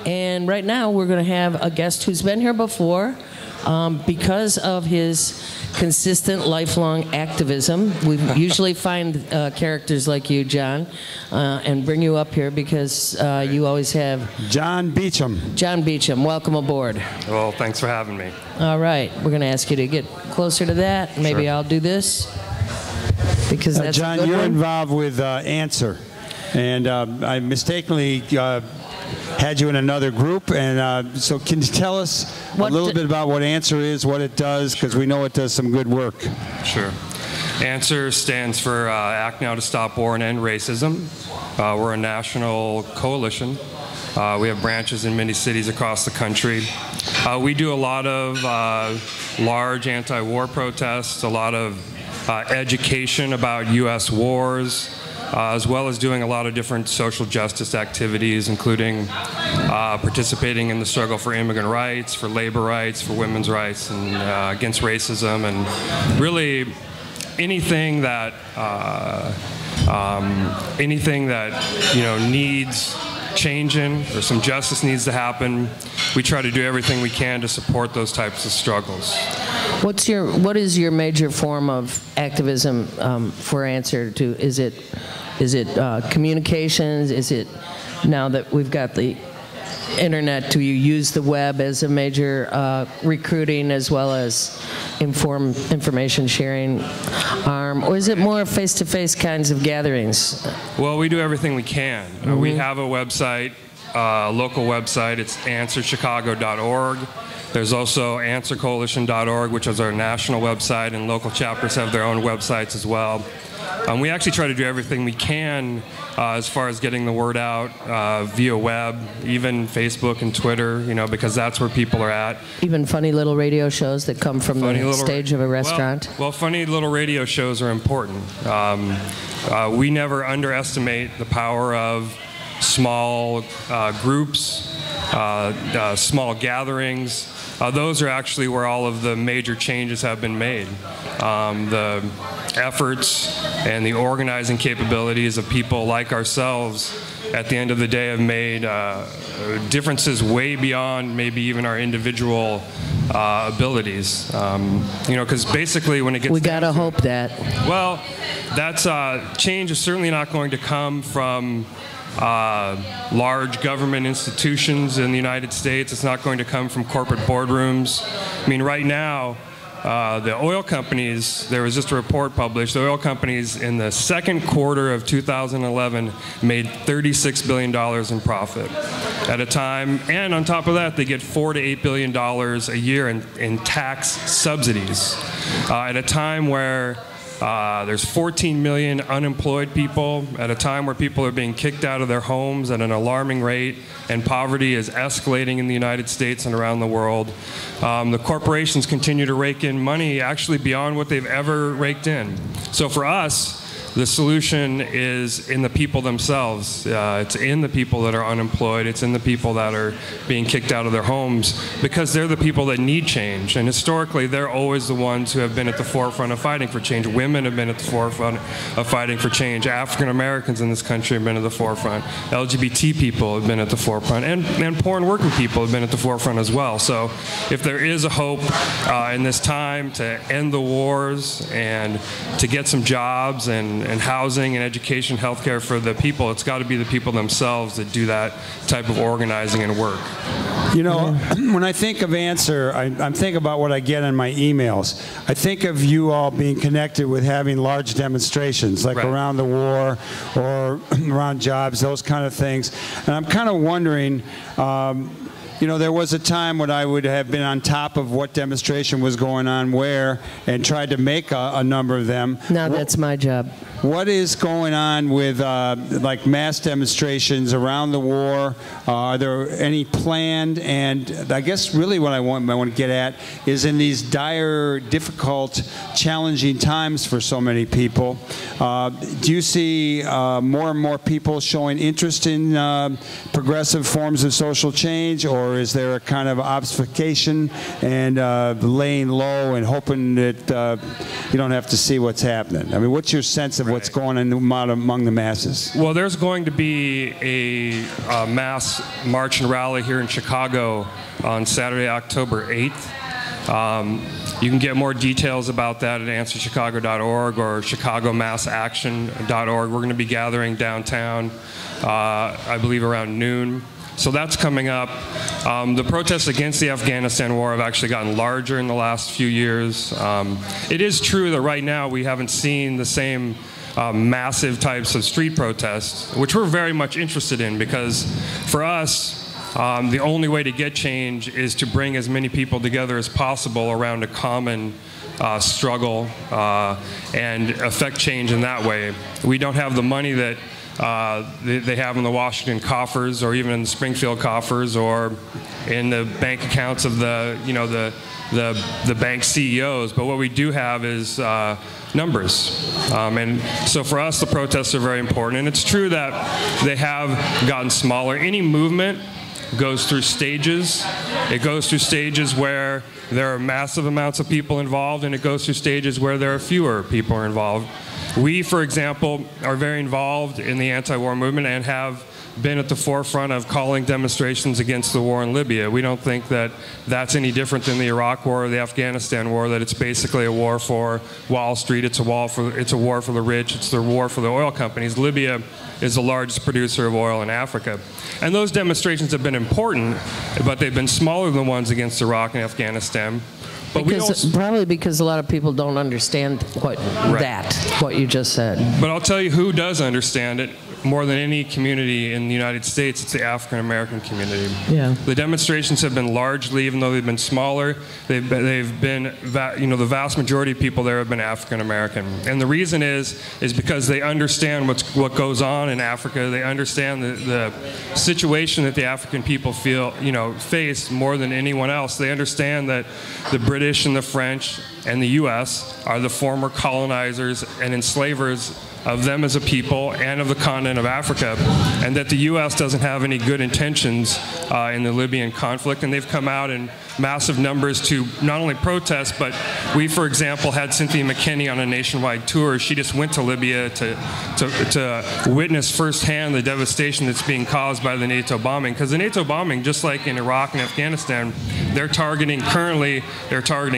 And right now we're going to have a guest who's been here before. Because of his consistent, lifelong activism, we usually find characters like you, John, and bring you up here because you always have... John Beacham. John Beacham, welcome aboard. Well, thanks for having me. All right, we're going to ask you to get closer to that. Maybe I'll do this, because that's John, a good you're one. involved with Answer, and I mistakenly had you in another group, and so can you tell us a little bit about what Answer is, what it does, because we know it does some good work. Sure. Answer stands for Act Now to Stop War and End Racism. We're a national coalition. We have branches in many cities across the country. We do a lot of large anti-war protests, a lot of education about U.S. wars, as well as doing a lot of different social justice activities, including participating in the struggle for immigrant rights, for labor rights, for women's rights, and against racism, and really anything that needs changing or some justice needs to happen. We try to do everything we can to support those types of struggles. What is your major form of activism for Answer to? Is it communications? Is it, now that we've got the internet, do you use the web as a major recruiting as well as information sharing arm, or is it more face-to-face kinds of gatherings? Well, we do everything we can. We have a website, a local website. It's answerchicago.org. There's also answercoalition.org, which is our national website, and local chapters have their own websites as well. We actually try to do everything we can as far as getting the word out via web, even Facebook and Twitter, because that's where people are at. Even funny little radio shows that come from the stage of a restaurant? Well, funny little radio shows are important. We never underestimate the power of small groups, small gatherings. Those are actually where all of the major changes have been made. The efforts and the organizing capabilities of people like ourselves at the end of the day have made differences way beyond maybe even our individual abilities. Because basically when it gets... We gotta hope that. Well, that's change is certainly not going to come from large government institutions in the United States. It's not going to come from corporate boardrooms. I mean, right now, the oil companies, there was just a report published, the oil companies in the second quarter of 2011 made $36 billion in profit at a time, and on top of that, they get $4 to $8 billion a year in tax subsidies at a time where there's 14 million unemployed people, at a time where people are being kicked out of their homes at an alarming rate, and poverty is escalating in the United States and around the world. The corporations continue to rake in money actually beyond what they've ever raked in. So for us, the solution is in the people themselves. It's in the people that are unemployed. It's in the people that are being kicked out of their homes, because they're the people that need change. And historically, they're always the ones who have been at the forefront of fighting for change. Women have been at the forefront of fighting for change. African Americans in this country have been at the forefront. LGBT people have been at the forefront. And poor and working people have been at the forefront as well. So if there is a hope in this time to end the wars and to get some jobs and housing and education, healthcare for the people, it's got to be the people themselves that do that type of organizing and work. When I think of Answer, I'm thinking about what I get in my emails. I think of you all being connected with having large demonstrations, like around the war or around jobs, those kind of things. And I'm kind of wondering, there was a time when I would have been on top of what demonstration was going on where and tried to make a number of them. Now that's my job. What is going on with like mass demonstrations around the war? Are there any planned? And I guess really what I want to get at is in these dire, difficult, challenging times for so many people, do you see more and more people showing interest in progressive forms of social change, or or is there a kind of obfuscation and laying low and hoping that you don't have to see what's happening? I mean, what's your sense of what's going on among the masses? Well, there's going to be a mass march and rally here in Chicago on Saturday, October 8th. You can get more details about that at answerchicago.org or chicagomassaction.org. We're going to be gathering downtown, I believe, around noon. So that's coming up. The protests against the Afghanistan war have actually gotten larger in the last few years. It is true that right now we haven't seen the same massive types of street protests, which we're very much interested in, because for us, the only way to get change is to bring as many people together as possible around a common struggle and affect change in that way. We don't have the money that they have in the Washington coffers, or even in the Springfield coffers, or in the bank accounts of the bank CEOs. But what we do have is numbers. And so for us, the protests are very important. And it's true that they have gotten smaller. Any movement goes through stages. It goes through stages where there are massive amounts of people involved, and it goes through stages where there are fewer people involved. We, for example, are very involved in the anti-war movement and have been at the forefront of calling demonstrations against the war in Libya. We don't think that that's any different than the Iraq war or the Afghanistan war, that it's basically a war for Wall Street, it's a war for the rich, it's the war for the oil companies. Libya is the largest producer of oil in Africa. And those demonstrations have been important, but they've been smaller than the ones against Iraq and Afghanistan. But probably because a lot of people don't understand what you just said. But I'll tell you who does understand it more than any community in the United States. It's the African American community. Yeah. The demonstrations have been largely, even though they've been smaller, they've been the vast majority of people there have been African American. And the reason is because they understand what goes on in Africa. They understand the situation that the African people face more than anyone else. They understand that the British and the French and the U.S. are the former colonizers and enslavers of them as a people and of the continent of Africa, and that the U.S. doesn't have any good intentions in the Libyan conflict. And they've come out in massive numbers to not only protest, but we, for example, had Cynthia McKinney on a nationwide tour. She just went to Libya to witness firsthand the devastation that's being caused by the NATO bombing. Because the NATO bombing, just like in Iraq and Afghanistan, they're targeting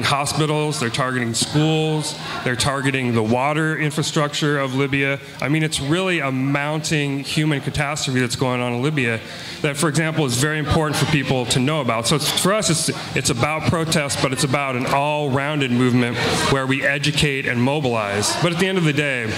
hospitals, they're targeting schools, they're targeting the water infrastructure of Libya. I mean, it's really a mounting human catastrophe that's going on in Libya that, for example, is very important for people to know about. So for us, it's about protest, but it's about an all-rounded movement where we educate and mobilize. But at the end of the day,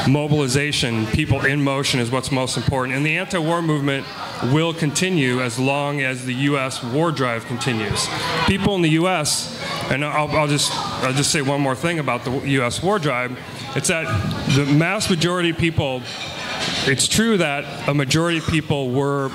mobilization, people in motion, is what's most important. And the anti-war movement will continue as long as the U.S. war drive continues. People in the U.S., and I'll just say one more thing about the U.S. war drive. It's that the mass majority of people, it's true that a majority of people went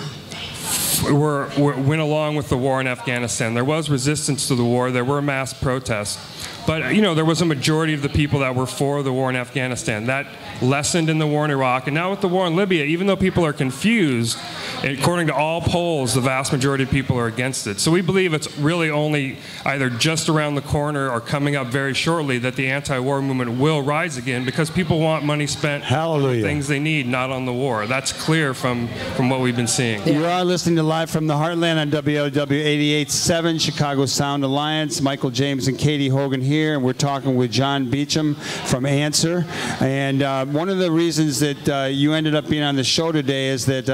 along with the war in Afghanistan. There was resistance to the war. There were mass protests. But, there was a majority of the people that were for the war in Afghanistan. That lessened in the war in Iraq. And now with the war in Libya, even though people are confused, according to all polls, the vast majority of people are against it. So we believe it's really only either just around the corner or coming up very shortly that the anti-war movement will rise again, because people want money spent on things they need, not on the war. That's clear from what we've been seeing. You are listening to Live from the Heartland on WLW 88.7, Chicago Sound Alliance. Michael James and Katie Hogan here, and we're talking with John Beacham from Answer. And one of the reasons that you ended up being on the show today is that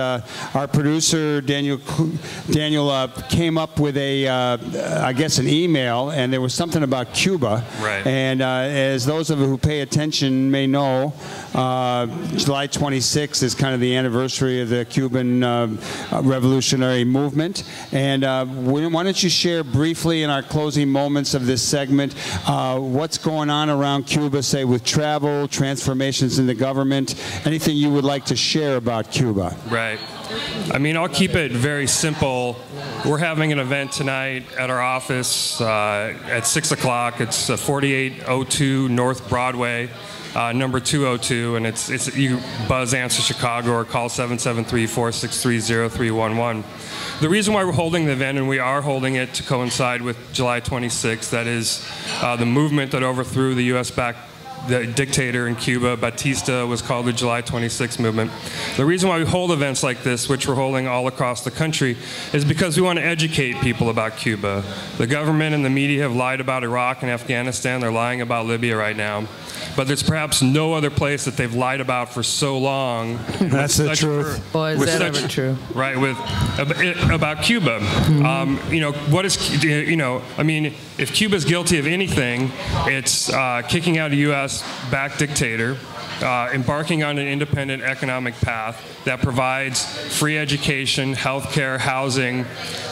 our producer, Daniel came up with I guess an email, and there was something about Cuba. Right. And as those of you who pay attention may know, July 26th is kind of the anniversary of the Cuban revolutionary movement. And why don't you share briefly in our closing moments of this segment what's going on around Cuba, say with travel, transformations in the government, anything you would like to share about Cuba? Right. I mean, I'll keep it very simple. We're having an event tonight at our office at 6 o'clock. It's 4802 North Broadway, number 202, and you buzz Answer Chicago or call 773-463-0311. the reason why we're holding the event, and we are holding it to coincide with July 26th, that is the movement that overthrew the U.S.-backed the dictator in Cuba, Batista, was called the July 26th movement. The reason why we hold events like this, which we're holding all across the country, is because we want to educate people about Cuba. The government and the media have lied about Iraq and Afghanistan. They're lying about Libya right now. But there's perhaps no other place that they've lied about for so long. That's the truth. Boy, is that ever true. Right, about Cuba. What is, I mean, if Cuba's guilty of anything, it's kicking out a U.S.-backed dictator, embarking on an independent economic path that provides free education, health care, housing,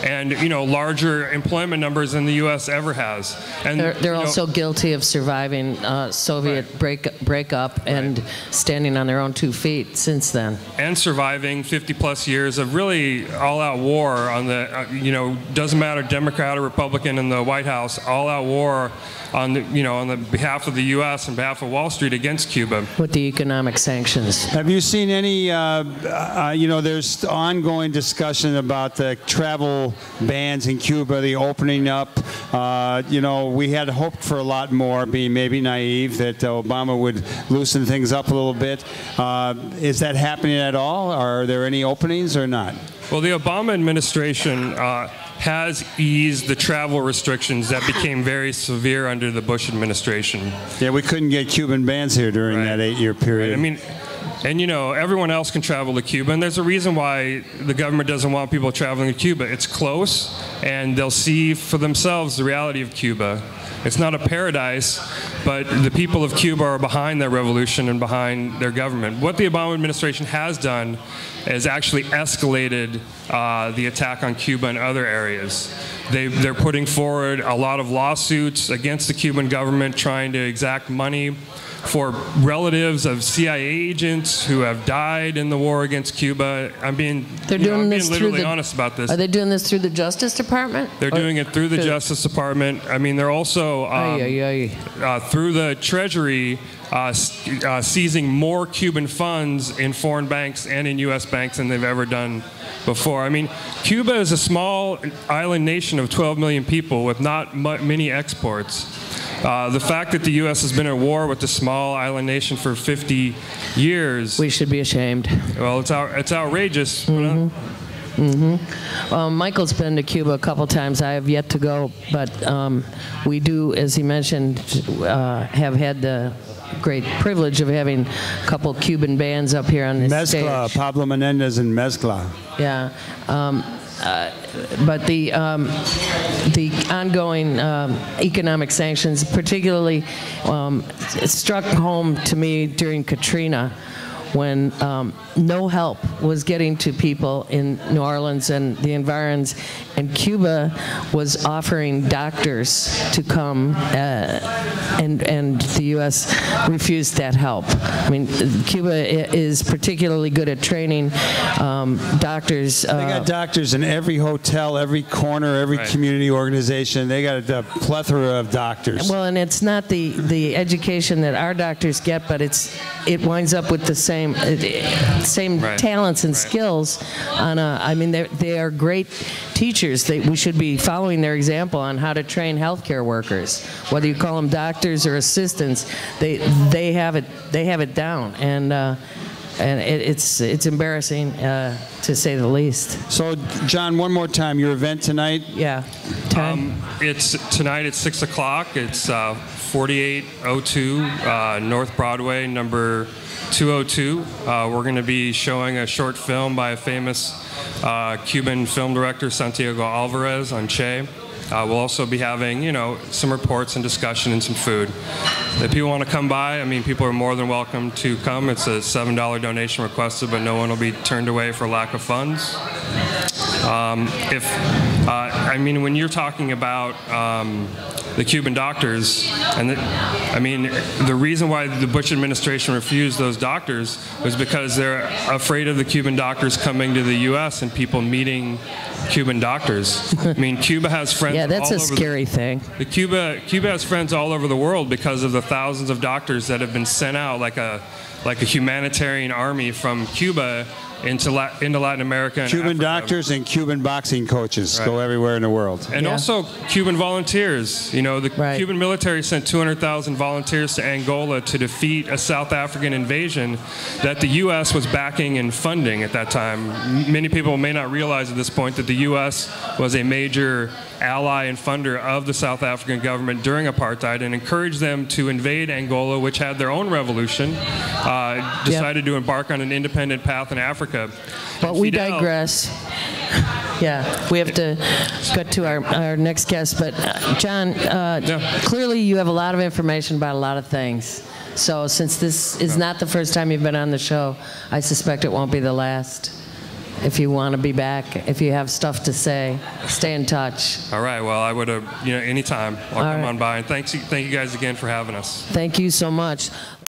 and larger employment numbers than the U.S. ever has. And they're also guilty of surviving Soviet breakup and standing on their own 2 feet since then. And surviving 50-plus years of really all-out war on the, doesn't matter Democrat or Republican in the White House, all-out war on the behalf of the U.S. and behalf of Wall Street against Cuba. With the economic sanctions. Have you seen any, there's ongoing discussion about the travel bans in Cuba, the opening up. We had hoped for a lot more, being maybe naive, that Obama would loosen things up a little bit. Is that happening at all? Are there any openings or not? Well, the Obama administration has eased the travel restrictions that became very severe under the Bush administration. Yeah, we couldn't get Cuban bands here during that 8-year period. Right. I mean, and everyone else can travel to Cuba, and there's a reason why the government doesn't want people traveling to Cuba. It's close, and they'll see for themselves the reality of Cuba. It's not a paradise, but the people of Cuba are behind their revolution and behind their government. What the Obama administration has done is actually escalated the attack on Cuba and other areas. They're putting forward a lot of lawsuits against the Cuban government, trying to exact money for relatives of CIA agents who have died in the war against Cuba. I'm being literally honest about this. Are they doing this through the Justice Department? They're doing it through the Justice Department. I mean, they're also through the Treasury seizing more Cuban funds in foreign banks and in U.S. banks than they've ever done before. I mean, Cuba is a small island nation of 12 million people with not many exports. The fact that the U.S. has been at war with the small island nation for 50 years. We should be ashamed. Well, it's outrageous. Michael's been to Cuba a couple times. I have yet to go, but we do, as he mentioned, have had the great privilege of having a couple Cuban bands up here on this stage. Mezcla, Pablo Menendez and Mezcla. Yeah. But the ongoing economic sanctions, particularly, struck home to me during Katrina, when no help was getting to people in New Orleans and the environs, and Cuba was offering doctors to come, and the U.S. refused that help. I mean, Cuba is particularly good at training doctors. They got doctors in every hotel, every corner, every community organization. They got a plethora of doctors. Well, and it's not the education that our doctors get, but it winds up with the same talents and skills. I mean, they are great teachers. We should be following their example on how to train healthcare workers. Whether you call them doctors or assistants, they have it down, and it's embarrassing to say the least. So, John, one more time, your event tonight? Yeah. It's tonight at 6 o'clock. It's 4802 North Broadway, number 202. We're going to be showing a short film by a famous Cuban film director, Santiago Alvarez, on Che. We'll also be having, some reports and discussion and some food. If people want to come by, I mean, people are more than welcome to come. It's a $7 donation requested, but no one will be turned away for lack of funds. When you're talking about the Cuban doctors, and the reason why the Bush administration refused those doctors was because they're afraid of the Cuban doctors coming to the U.S. and people meeting Cuban doctors. I mean, Cuba has friends. Yeah, that's a scary thing. Cuba has friends all over the world because of the thousands of doctors that have been sent out like a humanitarian army from Cuba into Latin America. And Cuban Africa. doctors and Cuban boxing coaches go everywhere in the world. And also Cuban volunteers. You know, the Cuban military sent 200,000 volunteers to Angola to defeat a South African invasion that the U.S. was backing and funding at that time. Many people may not realize at this point that the U.S. was a major ally and funder of the South African government during apartheid and encouraged them to invade Angola, which had their own revolution, decided to embark on an independent path in Africa. But we digress. Yeah, we have to get to our next guest. But John, clearly you have a lot of information about a lot of things. So since this is not the first time you've been on the show, I suspect it won't be the last. If you want to be back, if you have stuff to say, stay in touch. All right. Well, I would have, anytime I'll come on by. And thank you guys again for having us. Thank you so much.